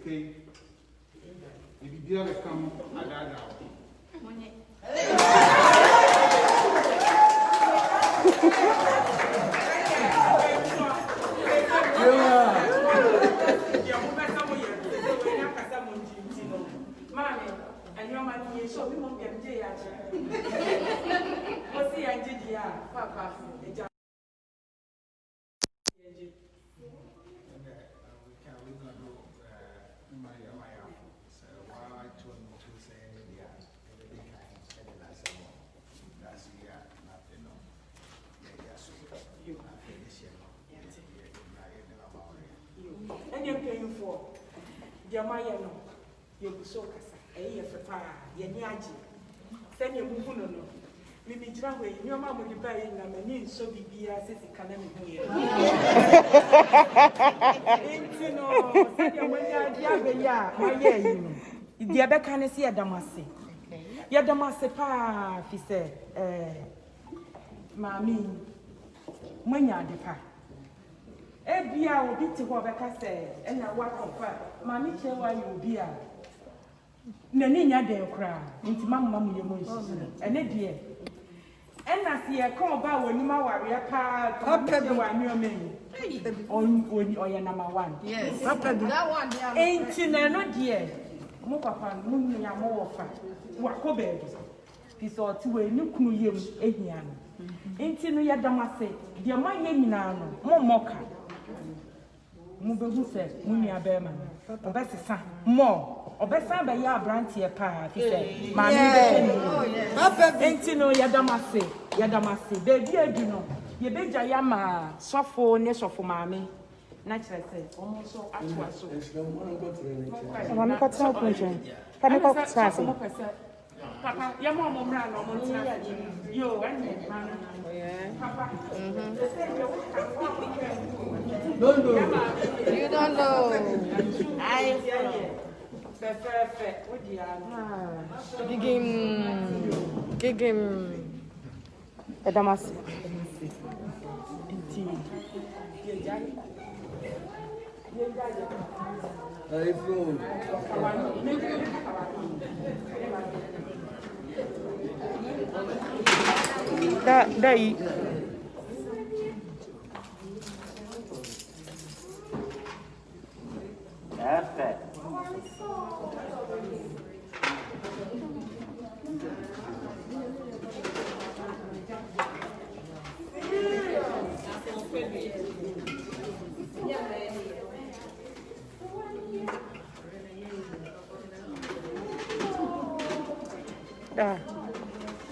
okay. If you dare come, I got out. And your money is so we won't get day. What's the idea, Papa? And you're paying for your Mayano, you'll be so cassa, a year for fire, Yanyaji. Send your Mukuno. Maybe Draway, your mamma will be buying them and need so be as if it can here. You know, when you're the other can see a Damasi. Yadamase pa, he said, Mammy, when you're the pa. Every hour will be to what I say, and I walk on fire. Mammy, tell why you be a Nania de cry, into Mamma, your motion, and a dear. And I see a call about when you are pa, Papa, the one you mean. On your number one. Yes, Papa, that one. Ain't you no dear? Mopapa, Moon, ya more fat. What baby? This or two a new Kuyum, Ahian. Ain't you no Yadamase, dear my Yaminano, more mocker. Mubu said, Munia Berman, or better son, more, or better by ya brandy a pa, he said, Mammy, Papa, ain't you no Yadamase, baby, you know, ye beg Yama, soft for nest of mammy. Naturally, almost so actual. One got to open. Can I go to Papa, your mom ran on you and Papa. You don't know. I Gig him. Damas. Daí.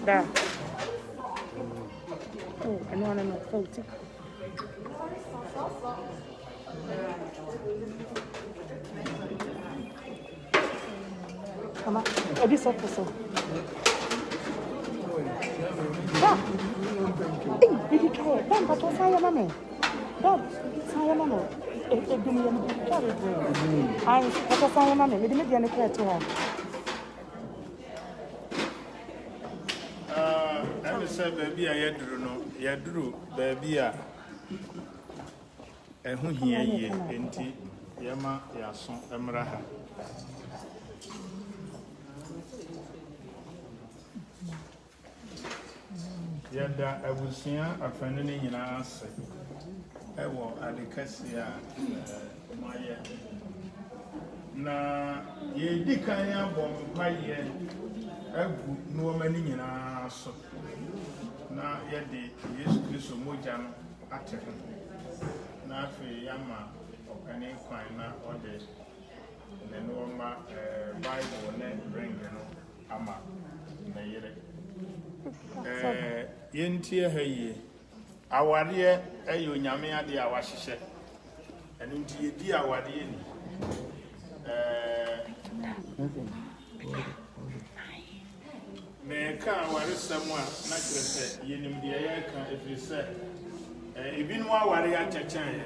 Da. Oh, I know, faulty. Come on, a bit soft so. Did you try it? But what's your money? Don't say your money. If you carry it, I was saying, money, we didn't get any care to her. Baby, I yadru, baby, and who here ye, enti, Yama, Yason, Emraha. Yada, I will see a friend in us. I will add the Cassia, Maya. Na ye decaya bomb by ye, no many in us. Na yadi Yesu Kristo moja no ateke na afi yama okane kwan na ode ne no ma Bible ne ring no ama na yire yentie ha yi aware ayo nyame ade a wahihye eno nti yedi aware ni Meka aware samwa na krese yenim de yeka efrise ebinu aware ya chechan ye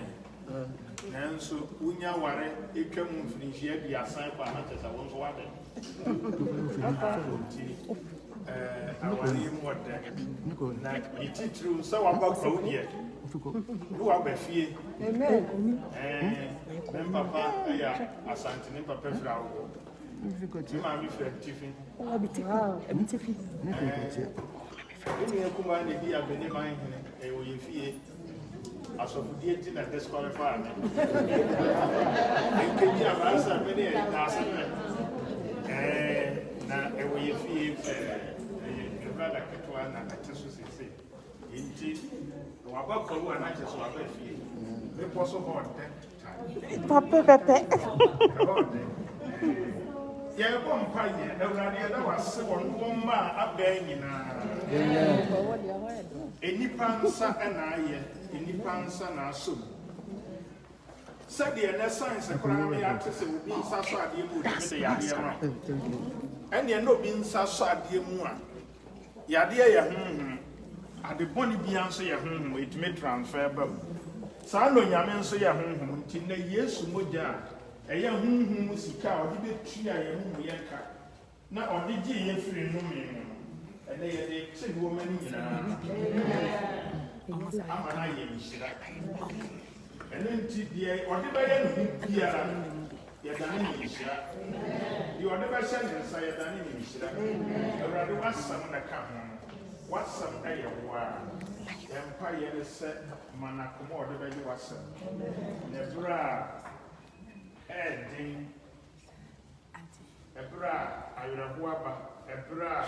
nanso unya aware etwa mu mfinhia di asan kwa na chesa won so wade awari mu ɔdɛ na yɛtitiriw sɛ waba kwawo deɛ ne waba fie me papa ɛyɛ asante ne papa firi awo me maame firi abitifi ne yɛkuma ne di abɛne man hene ɛyɛ ɔyɛ fie asɔfodie nti na disqualify me nkɛgyi abaasa me ne ɛdaase me na ɛwɔ yɛ fie brada ketewa na ɛte so sese nti waba kwawu a n'akyɛ so waba fie mepɔ so hɔ ɔdɛ Papa. yɛbɔ mpa yɛ awurade yɛda wase wɔn wɔmma a abɛn nyinaa enipa nsa ɛna ayɛ enipa nsa na asom sɛdeɛ ne science koraa no yɛate sɛ obi nsa so adeɛ mu otumi de yadeɛ ma ɛneɛ na obi nsa so adeɛ mu a yadeɛ yɛ honhom ade bɔne bia nso yɛ honhom ɛtumi transfer ba mu saa na onyame nso yɛ honhom nti na yesu mogya a ɛyɛ honhom sika a ɔde bɛtua yɛn mu yɛka na ɔde gye yɛn firi nnome mu no ɛnɛ yɛde te nneɛma no nyinaa ama no ayɛ nhyira ɛno nti deɛ ɔde bɛyɛ ne ho biara yɛdane ne nhyira deɛ ɔde bɛhyɛ ne nsa yɛdane ne nhyira awurade wasɛm na ka ho no wasɛm ɛyɛ wo a yɛmpa yɛ ne sɛ ma nakoma ɔde bɛgye wasɛm na ɛberɛ a ɛɛden ɛberɛ a awerɛho aba ɛberɛ a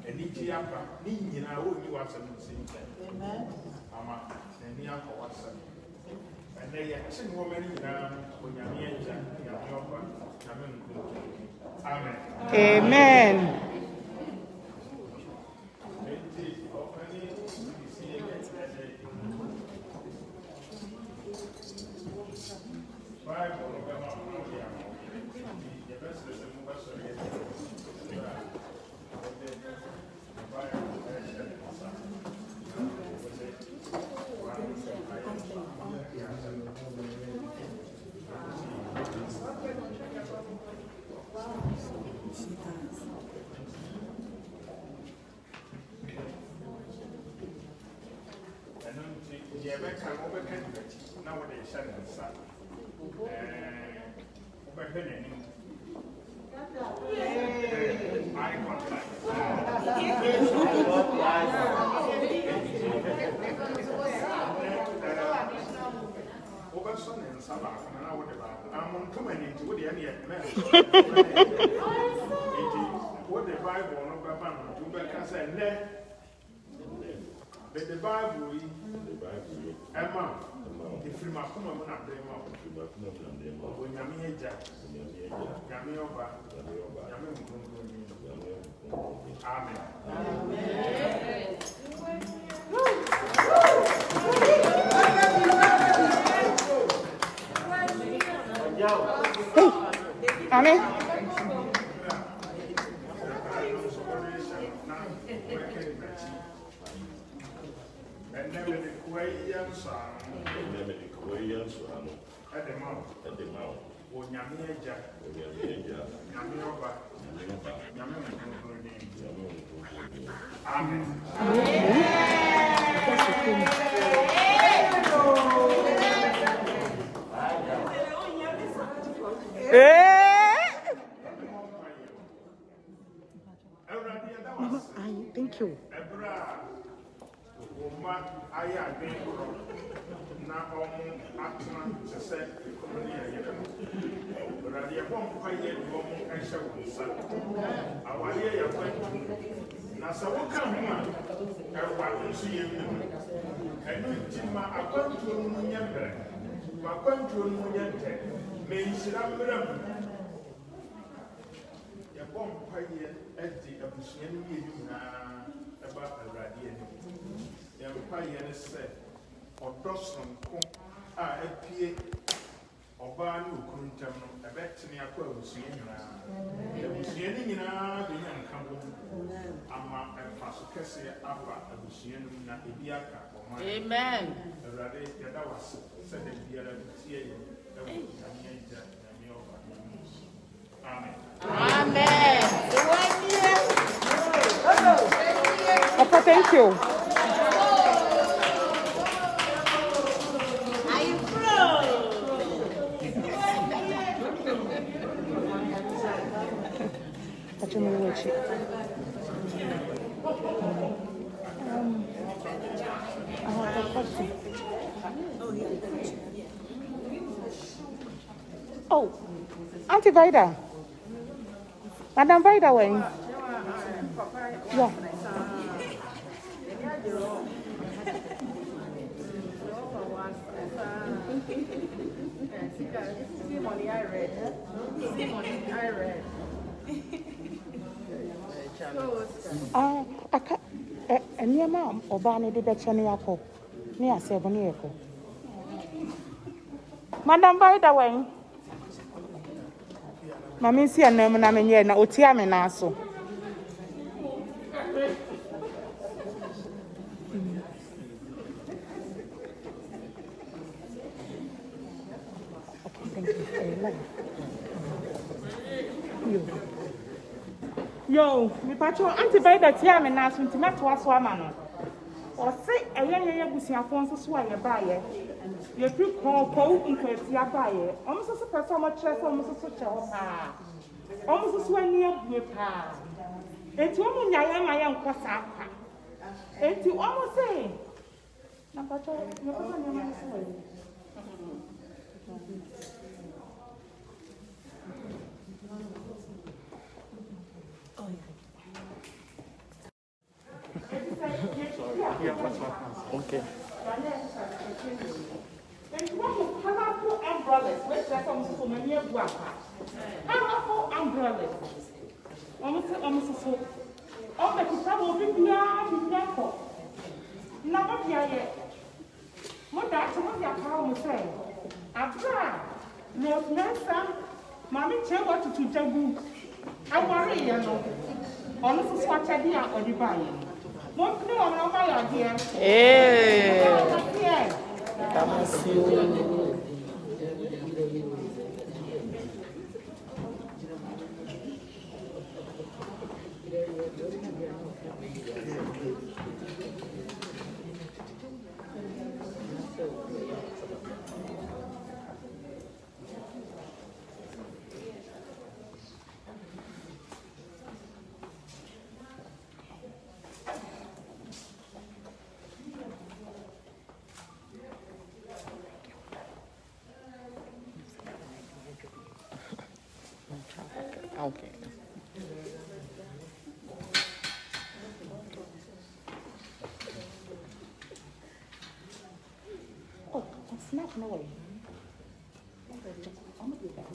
anigye aba ne nyinaa wɔnyi wasɛm nsi nkyɛn ama n'ani akɔ wasɛm ɛnɛ yɛkye nneɛma no nyinaa onyame agya nyame ɔba nyame nkonkron amen Amen. What the Bible no Baba no do beka say ne but the Bible Emma the free makoma mo na bre ma o nyame eja nyame oba nyame nkonko ni amen Amen. Thank you. Ọba ní okun ntẹm no ẹbẹ tẹni akọ abusua nyinaa abusua ni nyinaa de nya nka bọ ama ẹfa so kẹsẹ aba abusua no na ebi aka ọma amen Awurade yɛda wase sɛ da biara tie yɛ ɛwɔ nyame agya nyame ɔba amen amen thank you. I have a question. Oh, Auntie Vida. Madam Vida, when? Yeah. I can't. And your mom or Barney did that Channel Apple near 7 years ago. Madam Vida, when? Mammy, see a name and I'm in here now. Otiame Naso. Yo, me patcho Auntie Vida Tiame Naso into Matwa Mano. Or say a young Busia Fonso Sway a buyer. You took call into a tia buyer. Almost a person much less almost such a almost a sway near Bupa. And to woman, I am my young Quasapa. And to almost say, Napacho, you're on your way. Okay. And one of powerful umbrellas, which are so many of Guapa. Powerful umbrellas. Almost so. Oh, but you probably be careful. Never be yet. What that's what your power will say. Abra, North Nelson, Mammy tell what to do. I worry, you know. Almost what I did or the buying. What do I know my idea? Hey. Okay. Oh, it's not no way. I'm gonna do that.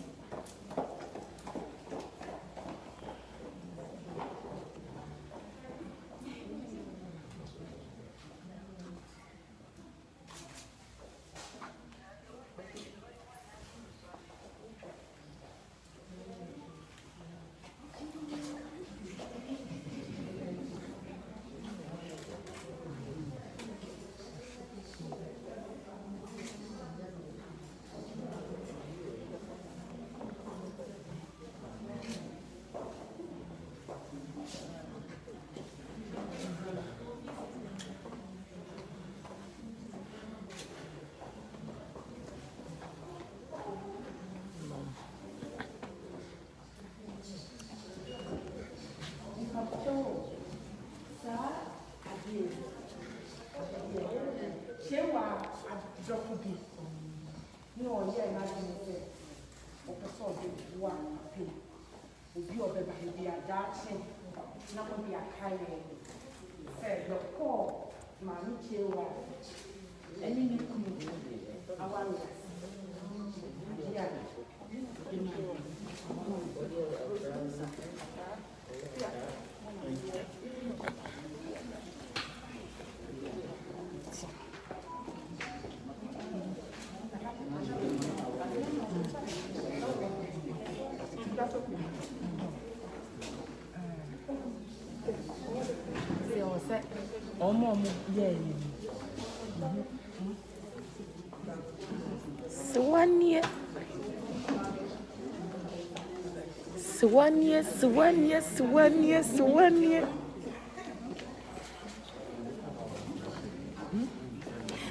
Swania.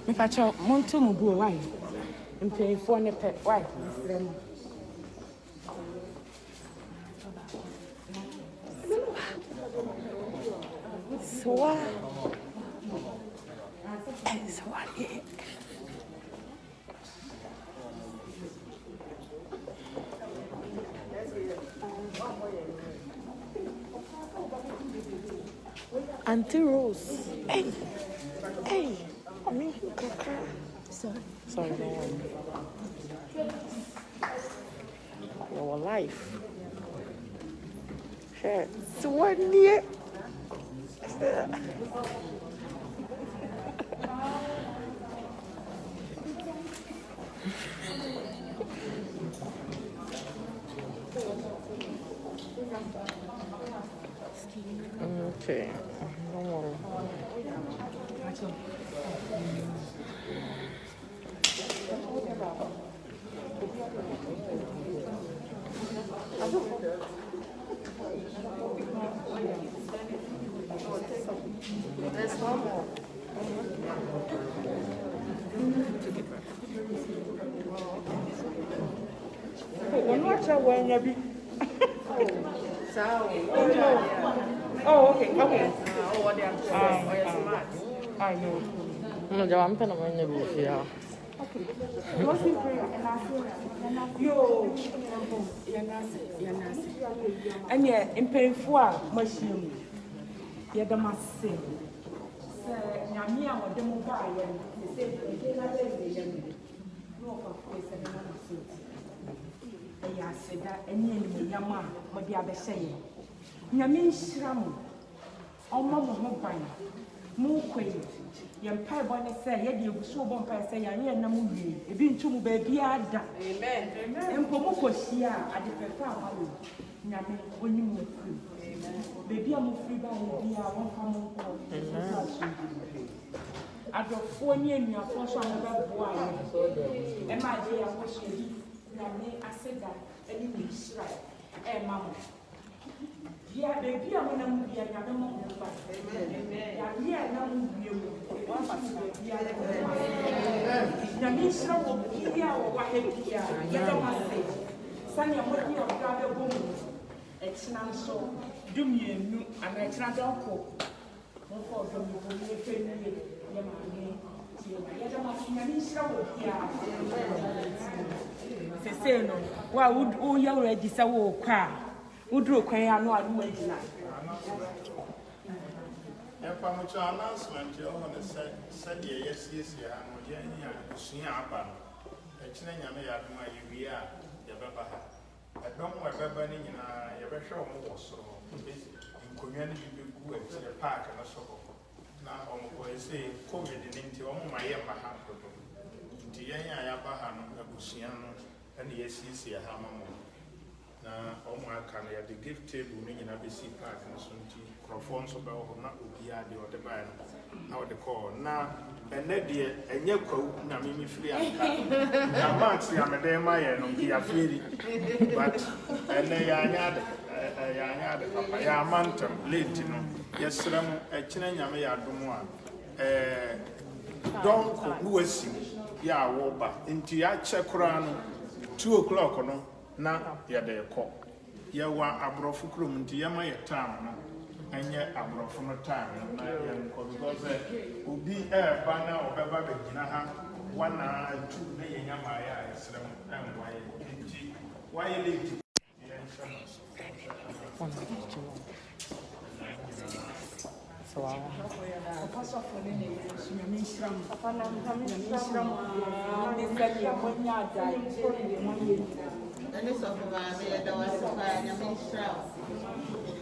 Mepacho monto mu buo why? Mpanyinfoɔ ne pɛ why? Swa. Auntie Rose. Hey. I mean, sorry, no one. Your life. Sure. So what near? Okay. Don't worry. There's one more. We're not sure when you be. Oh, okay. Oh, what they are smart. I know. No, I'm going to be here. What's in prayer? Yo, Yanasi. And yet, in painful machine, you're the master. Yamia or the mobile, you say, no, of course, and I said that any Yama, what the other saying. Yamin Shram, oh, Mamma Mobile, Mooquay. Yam pie bonnet say, yet you so bumpy say, I hear no movie. A been to baby ada. Amen. And Pomoko Shia at the Pepper. Yamin, when you move free. Baby, I'm free by the one common. At your 4 years, you are forced on the boy. And my dear, I was you. I said that, and you will strike. Eh, Mamma. Yeah, baby, I'm going to be another moment. Yeah, now you. Namisha will be here or what here. Let us say, Sunny, I'm working on the woman. It's not so. Do me and it's not all. No fault from you. Say no. Why would all you already say, oh, cry? Would you cry? I know I do it now. If I'm with your announcement, you're going to say, yes, and we're seeing up. It's not your year, your Baba. I don't know if ever in your show more so. In community, you go to the park and so on. Now, I say, COVID into my Yamaha. The Yabahan, a Busiano, and yes, a hammer. Now, the gift table in ABC Park and Sunti, Crofons about not Ubiadi or the band, how they call. Now, and that dear, and your coat, Namimi free. Now, Max, I'm a day, my and Ukia free. But, and they are not a Yamantum, late, you know. Yes, sir, a Chinayame Adumwa. Don't go see. Ya woba into ya chekrano 2 o'clock no na ya de ko ya wa abrofu krom nti ya ma ya time no anye abrofu no time na ya ko because obi ba na obeba be gina ha 1 na 2 na ya nyama ya esrem enwa ya nti why late ya insurance So I Apostle for the name, Mishram, Mishram, they said, yeah, when you are dying, and it's of my mother, there was a fire, and I'm Mishram.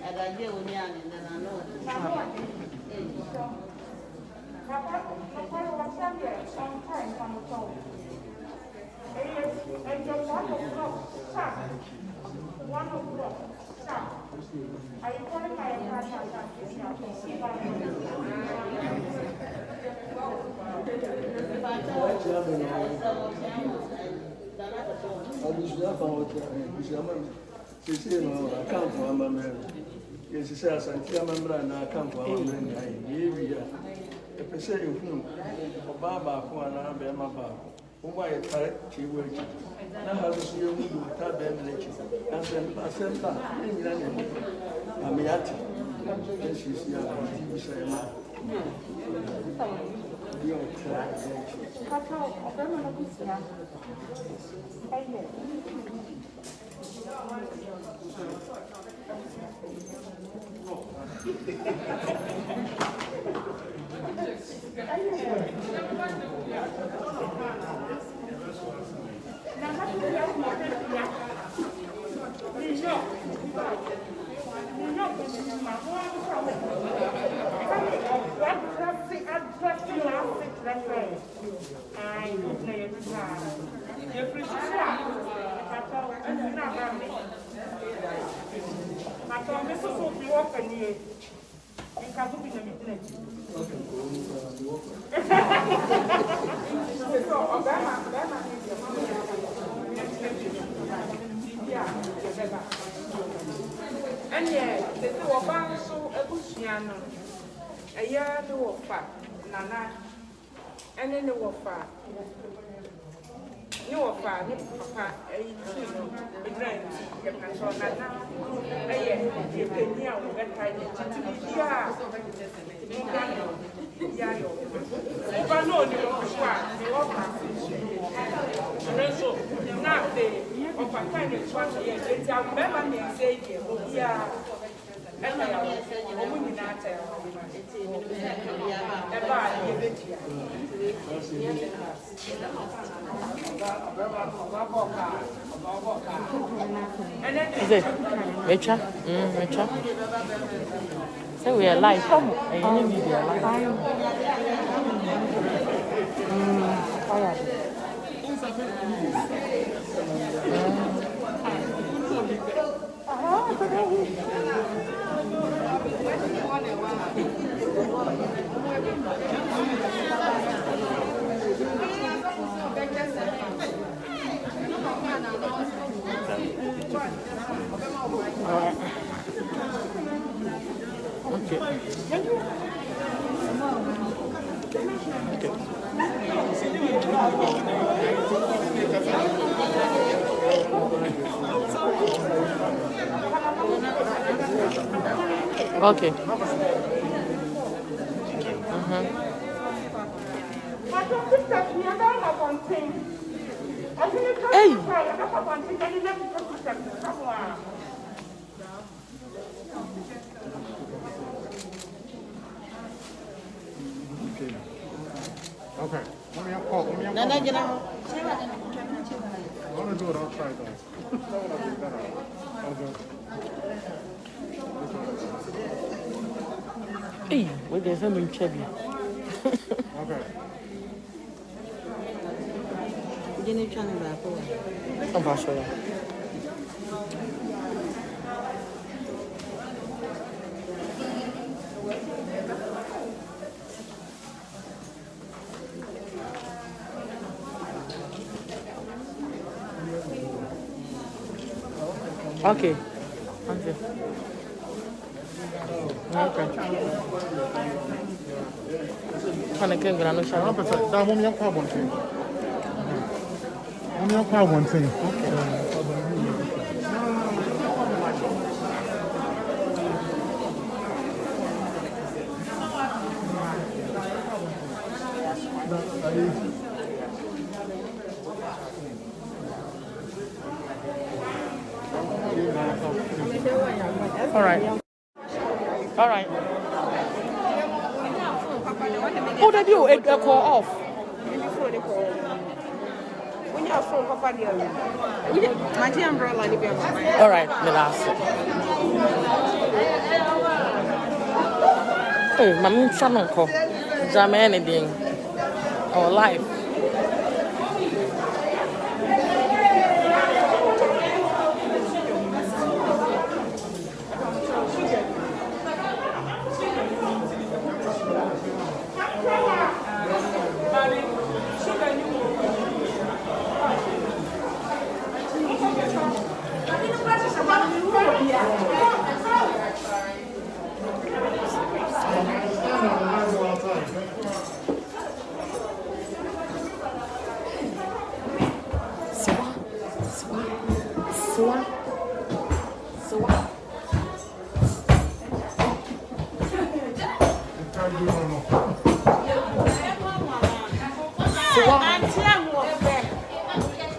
And I deal with Yan, and I know it. Sometimes I'm told. And your 1 o'clock, stop. 1 o'clock, stop. Are you calling my apartment? ɔbaa baako anaa bɛrima baako wɔn a yɛtare kyerɛ wɔ akyi na ha nso yɛ mu de wɔta bɛrima n'akyi asɛm ba ne nyina na ɛmu ameyate ɛsiesie a wɔti bi sɛ ɛma bi a ɔtara n'akyi. Kaka ɔbɛrima no busua ɛyɛ. And yeah, the two of us so a bushiano. A year the wafa, Nana, and then the wafa. No wafa, no papa, a grand, the pastor, Nana, a year, the penny of that kind of Yayo. If I know the wafa, the wafa. So, now they of a kind of one year, it's a member named Savior, yeah. And I am a woman in that Is it? Richard? Richard? So we are live. And you need media live. Okay. Okay. Hey. Okay. Let me call. Nana, you know. I want to do it outside though. Hey, wait, there's something chubby. Okay. You need to back. I'm not sure. Okay. Okay. Okay. Kind of good, but I'm not sure. That woman, you call one thing. Woman, you call one thing. All right. All right. Oh, they do it call off. All right, the last. Hey, mommy, someone call. Jam anything. Our life.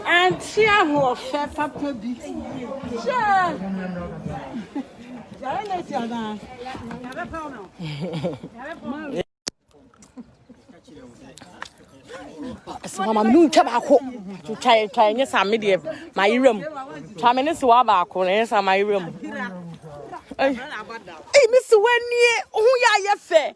Auntie aho fe papa bi. Sure. Yare na ti ana. Yare pa no. So mama nu twa ba ko. Twa nya sa me de my room. Twa me ne so wa ba ko na sa my room. Hey, Miss Wennie, who ya ye fe?